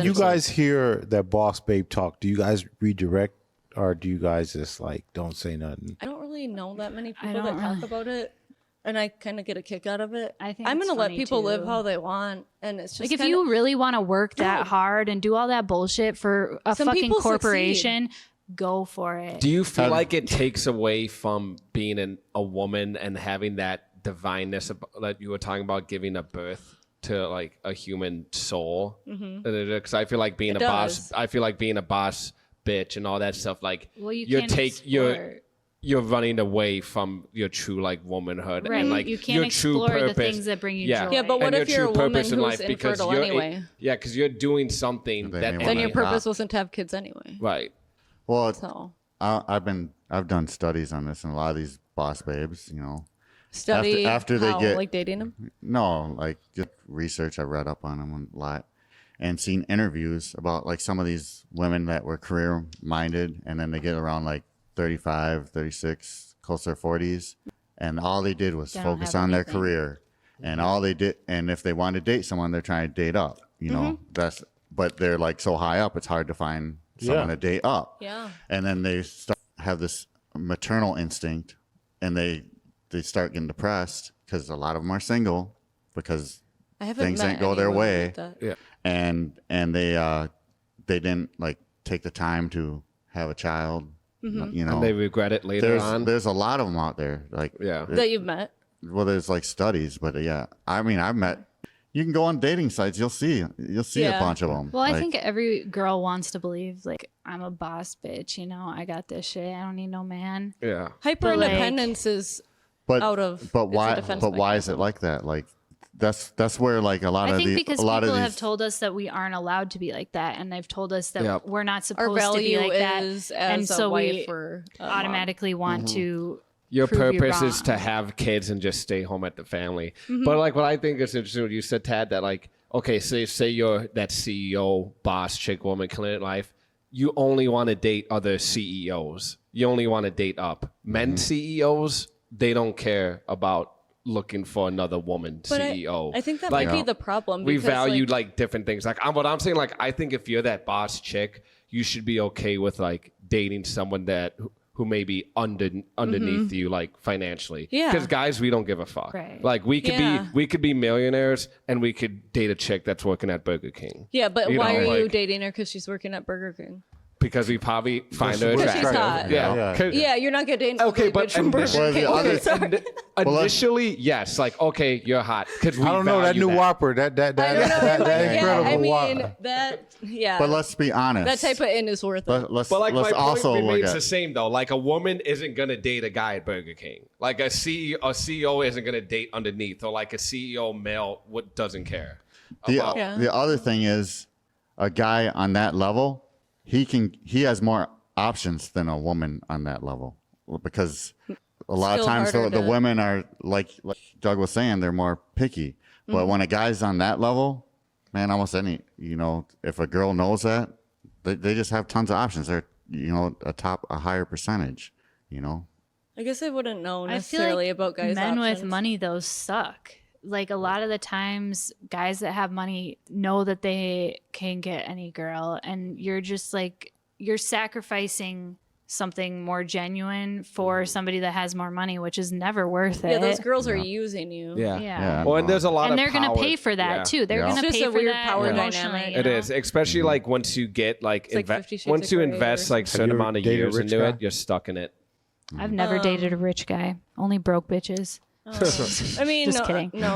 You guys hear that boss babe talk. Do you guys redirect or do you guys just like don't say nothing? I don't really know that many people that talk about it. And I kind of get a kick out of it. I'm going to let people live how they want. And it's just like, if you really want to work that hard and do all that bullshit for a fucking corporation, go for it. Do you feel like it takes away from being a woman and having that divineness that you were talking about, giving a birth to like a human soul? Because I feel like being a boss, bitch and all that stuff, like you're running away from your true like womanhood, right? And like you can't your explore true purpose. The things that bring you joy. Yeah, but what if you're a woman who's infertile anyway? Because you're doing something then your purpose wasn't to have kids anyway. Right. Well, I've done studies on this, and a lot of these boss babes, you know, after they get like dating them. No, like just research I read up on them a lot, and seen interviews about like some of these women that were career minded, and then they get around like 35, 36, close to their 40s, and all they did was focus on their career, and all they did, and if they want to date someone, they're trying to date up, you know, but they're like so high up, it's hard to find someone to date up. Yeah. And then they have this maternal instinct, and they start getting depressed because a lot of them are single because things didn't go their way. Yeah. And they didn't like take the time to have a child. You know, and they regret it later on. There's a lot of them out there, like that you've met. Well, there's like studies, but I mean, I've met. You can go on dating sites. You'll see a bunch of them. Well, I think every girl wants to believe like I'm a boss bitch. You know, I got this shit. I don't need no man. Yeah. Hyper independence is out of. But why is it like that? Like. That's where like a lot of these people have told us that we aren't allowed to be like that, and they've told us that we're not supposed to be like that, and so we automatically want to. Your purpose is to have kids and just stay home at the family. But like what I think is interesting, what you said, Tad, that like okay, say you're that CEO, boss, chick, woman, killing it life. You only want to date other CEOs. You only want to date up. Men CEOs, they don't care about looking for another woman CEO. I think that might be the problem. We value like different things. Like what I'm saying, like I think if you're that boss chick, you should be okay with like dating someone that who may be underneath you, like financially. Yeah. Because guys, we don't give a fuck. Right. Like we could be millionaires and we could date a chick that's working at Burger King. Yeah, but why are you dating her? Because she's working at Burger King. Because we probably find her attractive. She's hot. Yeah, you're not getting but initially, yes, like okay, you're hot. I don't know that new Whopper, that incredible Whopper. But let's be honest, that type of in is worth it. Let's also remains the same though. Like a woman isn't gonna date a guy at Burger King. Like a CEO isn't gonna date underneath, or like a CEO male doesn't care. The other thing is, a guy on that level. He has more options than a woman on that level, because a lot of times the women are like Doug was saying, they're more picky. But when a guy's on that level, man, almost any, you know, if a girl knows that, they just have tons of options. They're, you know, a higher percentage, you know. I guess I wouldn't know necessarily about guys' men options. with money, though, suck. Like a lot of the times guys that have money know that they can get any girl, and you're just like, you're sacrificing something more genuine for somebody that has more money, which is never worth it. Yeah, those girls are using you. Yeah. Well, and there's a lot and of they're going to pay for that too. They're going to pay for weird that power emotionally. dynamic. It is, especially like once you get like, once you invest like certain amount of years into it, you're stuck in it. I've never dated a rich guy. Only broke bitches. I mean, just kidding. No.